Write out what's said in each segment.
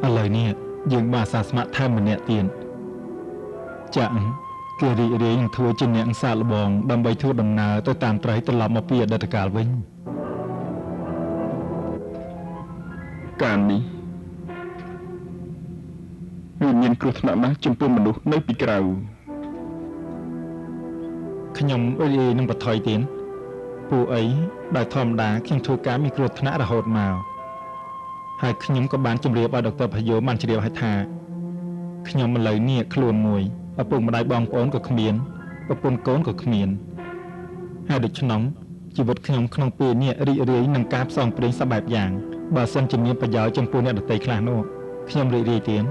ឥឡូវនេះយើងបានសាស្ម័គ្រថែមម្នាក់ទៀតចាក់គេរីករាយនឹងធ្វើជាអ្នកសាកល្បងដើម្បីធ្វើដំណើរទៅតាមត្រីត្រឡប់មកពីអតីតកាលវិញការនេះវាមានគ្រោះថ្នាក់ណាស់ចំពោះមនុស្សនៅពីក្រៅខ្ញុំអីនឹងបថុយទៀតពួកអីដែលធម្មតាខ្ញុំធ្វើការមានគ្រោះថ្នាក់រហូតមកហើយខ្ញុំក៏បានជម្រាបឲ្យដុកទ័រផាយ៉ូបានជ្រាបឲ្យថាខ្ញុំឥឡូវនេះខ្លួនមួយឪពុកម្ដាយបងប្អូនក៏គ្មានប្រពន្ធកូនក៏គ្មានហើយដូច្នោះជីវិតខ្ញុំក្នុងពេលនេះរីករាយនឹងការផ្សងព្រេងសប្បែបយ៉ាងបើសិនជាមានប្រយោជន៍ចំពោះអ្នកដទៃខ្លះនោះខ្ញុំរីករាយទៀត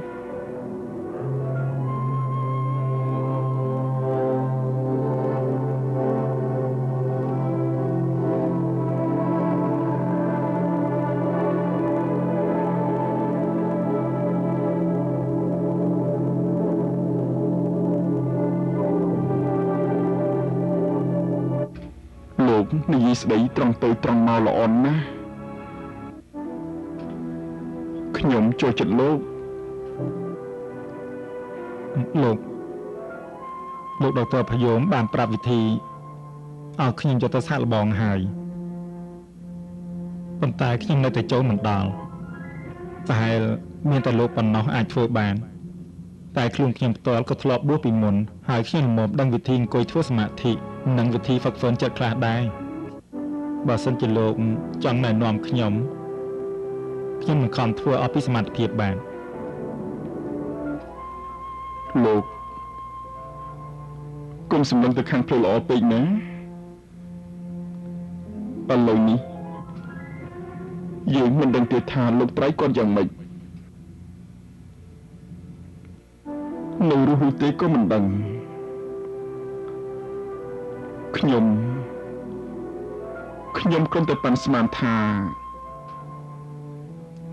និយាយស្ដីត្រង់ទៅត្រង់មកល្អណាស់ខ្ញុំចូលចិត្តលោកដុកទ័រផាយ៉ូមបានប្រាប់វិធីឲ្យខ្ញុំយកទៅសាកល្បងហើយប៉ុន្តែខ្ញុំនៅតែចូលមិនដល់ប្រហែលមានតែលោកប៉ុណ្ណោះអាចធ្វើបានតែខ្លួនខ្ញុំផ្ទាល់ក៏ធ្លាប់បួសពីមុនហើយខ្ញុំល្មមដឹងវិធីអង្គុយធ្វើសមាធិនិងវិធីហ្វឹកហ្វឺនចិត្តខ្លះដែរបើសិនជាលោកចង់ណែនាំខ្ញុំមិនខំធ្វើអស់ពីសមត្ថភាពបានលោកគុំសម្លឹងទៅខាងផ្លូវល្អពេកណាឥឡូវនេះយើងមិនដឹងទេថាលោកត្រៃគាត់យ៉ាងម៉េចនៅរស់ឬទេក៏មិនដឹងខ្ញុំគ្រាន់តែប៉ាន់ស្មានថា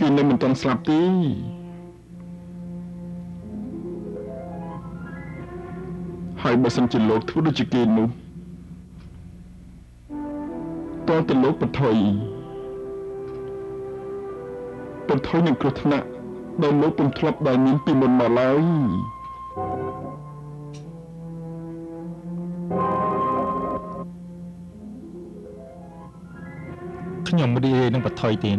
គេនៅមិនទាន់ស្លាប់ទេហើយបើសិនជាលោកធ្វើដូចជាគេនោះតើតើលោកបន្ថយនឹងគ្រោះថ្នាក់ដែលលោកពុំធ្លាប់ដែលមានពីមុនមកឡើយខ្ញុំរីករាយនឹងបថុយទៀត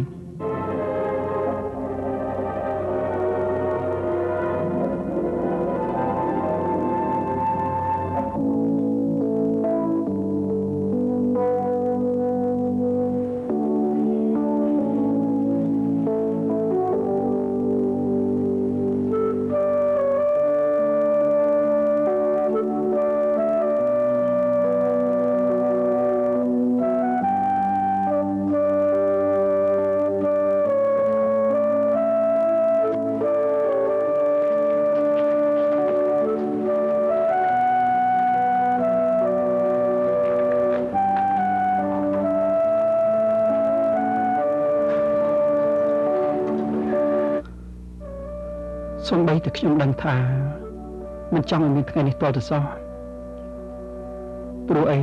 សូម្បីតែខ្ញុំដឹងថាមិនចង់ឲ្យមានថ្ងៃនេះតទៅសោះព្រោះអី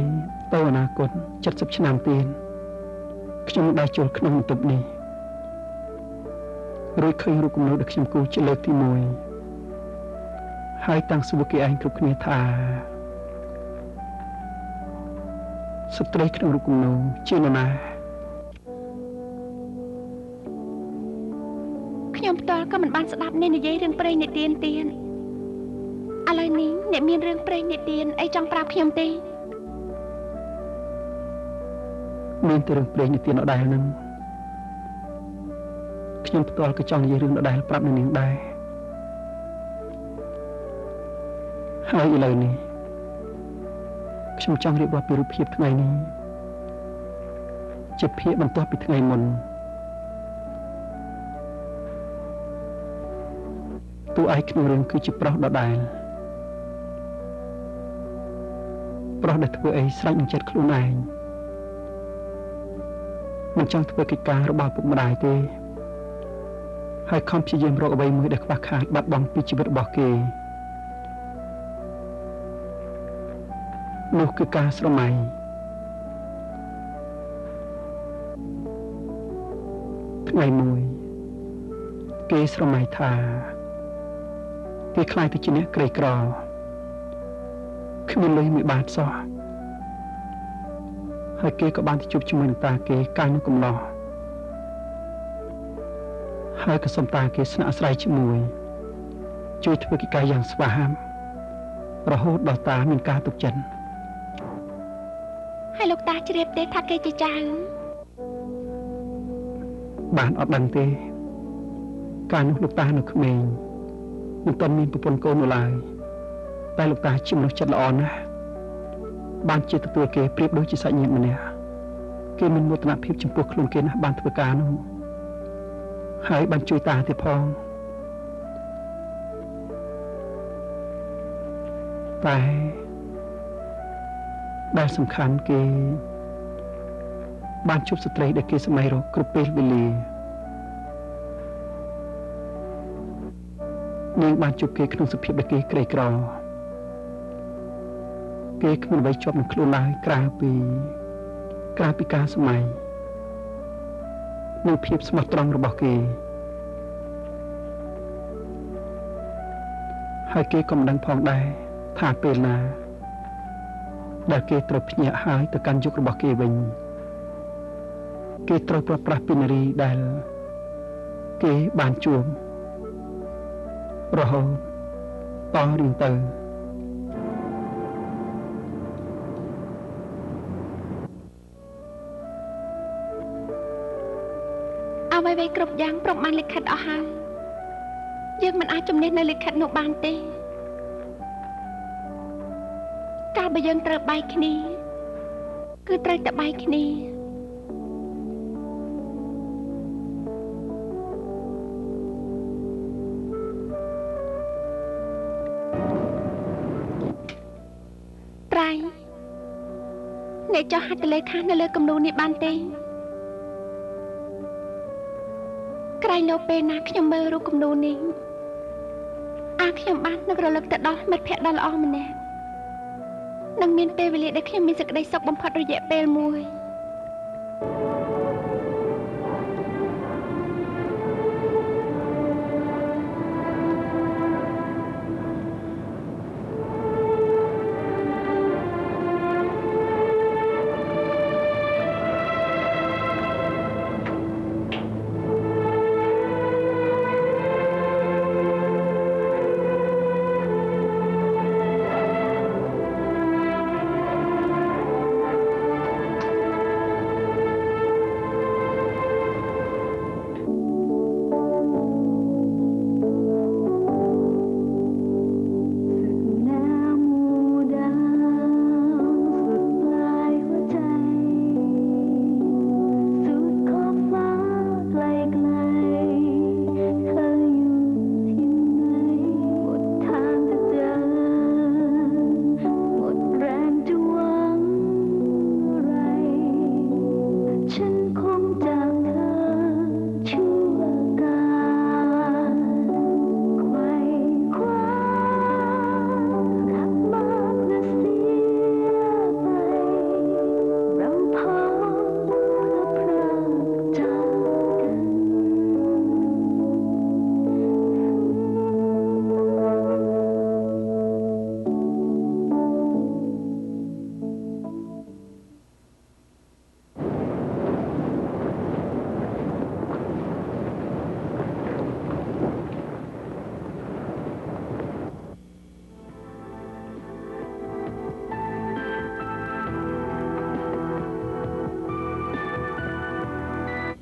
ទៅអនាគត70ឆ្នាំទៀតខ្ញុំនឹងដើរចូលក្នុងបន្ទប់នេះរួចឃើញរូបគំនូរដែលខ្ញុំគូរជាលើកទី1ហើយតាំងសួរគេឯងគ្រប់គ្នាថាស្ត្រីក្នុងរូបគំនូរជានរណាខ្ញុំផ្ទាល់ក៏មិនបានស្ដាប់អ្នកនិយាយរឿងព្រេងនិទានទៀតឥឡូវនេះអ្នកមានរឿងព្រេងនិទានអីចង់ប្រាប់ខ្ញុំទេមានតែរឿងព្រេងនិទានដដែលហ្នឹងខ្ញុំផ្ទាល់ក៏ចង់និយាយរឿងដដែលប្រាប់អ្នកនាងដែរហើយឥឡូវនេះខ្ញុំចង់រៀបរាប់ពីរូបភាពថ្ងៃនេះជាភាគបន្ទាប់ពីថ្ងៃមុនតួឯកក្នុងរឿងគឺជាប្រុសដដែលប្រុសដែលធ្វើអីស្រេចនឹងចិត្តខ្លួនឯងមិនចង់ធ្វើកិច្ចការរបស់ពុកម្ដាយទេហើយខំព្យាយាមរកអ្វីមួយដែលខ្វះខាតបាត់បង់ពីជីវិតរបស់គេនោះគឺការស្រមៃថ្ងៃមួយ គេស្រមៃថាគេខ្លាចទៅជាអ្នកក្រីក្រគ្មានលុយមួយបាតសោះហើយគេក៏បានទៅជួបជាមួយនឹងតាគេកាលនោះកំឡោះហើយក៏សុំតាគេស្នាក់អាស្រ័យជាមួយជួយធ្វើកិច្ចការយ៉ាងស្វាហាប់រហូតដល់តាមានការទុកចិត្តហើយលោកតាជ្រាបទេថាគេជាចៅបានអត់ដឹងទេកាលនោះលោកតានៅក្មេងមិនទាន់មានប្រពន្ធកូននៅឡើយតែលោកតាជាមនុស្សចិត្តល្អណាស់បានជាទទួលគេប្រៀបដូចជាសាច់ញាតិម្នាក់គេមានមោទនភាពចំពោះខ្លួនគេណាស់បានធ្វើការនោះហើយបានជួយតាទៀតផងតែដែលសំខាន់គេបានជួបស្ត្រីដែលគេសម័យរកគ្រប់ពេលវេលានាងបានជួបគេក្នុងសភាពដែលគេក្រីក្រគេគ្មានអ្វីជាប់នឹងខ្លួនឡើយក្រៅពីការសម័យនិងភាពស្មោះត្រង់របស់គេហើយគេក៏មិនដឹងផងដែរថាពេលណាដែលគេត្រូវភ្ញាក់ហើយទៅកាន់យុគរបស់គេវិញគេត្រូវប្រប្រាស់ពីនារីដែលគេបានជួបរហូតតរៀងទៅអ្វីៗគ្រប់យ៉ាងព្រមបានលិខិតអស់ហើយយើងមិនអាចជំនះនៅលិខិតនោះបានទេកាលបើយើងត្រូវបែកគ្នាគឺត្រូវតែបែកគ្នាត្រៃអ្នកចោះហត្ថលេខានៅលើគំនូរនេះបានទេក្រែងនៅពេលណាខ្ញុំមើលរូបគំនូរនេះខ្ញុំបាននឹករលឹកទៅដល់មិត្តភក្តិដ៏ល្អម្នាក់នឹងមានពេលវេលាដែលខ្ញុំមានសេចក្តីសុខបំផុតរយៈពេលមួយ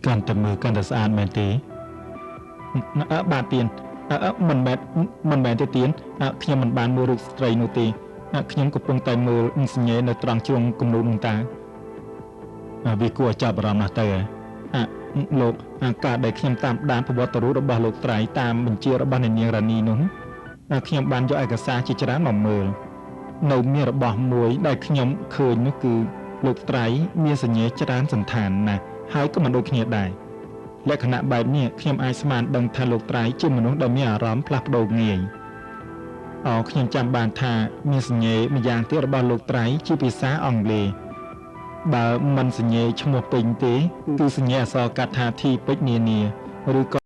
កាន់តែមើលកាន់តែស្អាតមែនទេបាទទៀនមិនមែនទេទៀនខ្ញុំមិនបានមើលរូបស្ត្រីនោះទេខ្ញុំកំពុងតែមើលសញ្ញេនៅត្រង់ជ្រុងគំនូរនោះតាវាគួរឲ្យចាប់អារម្មណ៍ណាស់ទៅលោកការដែលខ្ញុំតាមដានប្រវត្តិរូបរបស់លោកត្រៃតាមបញ្ជារបស់អ្នកនាងរ៉ានីនោះខ្ញុំបានយកឯកសារជាច្រើនមកមើលនៅមានរបស់មួយដែលខ្ញុំឃើញនោះគឺលោកត្រៃមានសញ្ញេច្រើនសន្តានណាស់ហើយក៏មិនដូចគ្នាដែរលក្ខណៈបែបនេះខ្ញុំអាចស្មានដឹងថាលោកត្រៃជាមនុស្សដែលមានអារម្មណ៍ផ្លាស់ប្ដូរងាយខ្ញុំចាំបានថាមានសញ្ញេម្យ៉ាងទៀតរបស់លោកត្រៃជាភាសាអង់គ្លេសបើមិនសញ្ញេឈ្មោះពេញទេគឺសញ្ញេអក្សរកាត់ថាធីពេជ្រនានាឬក៏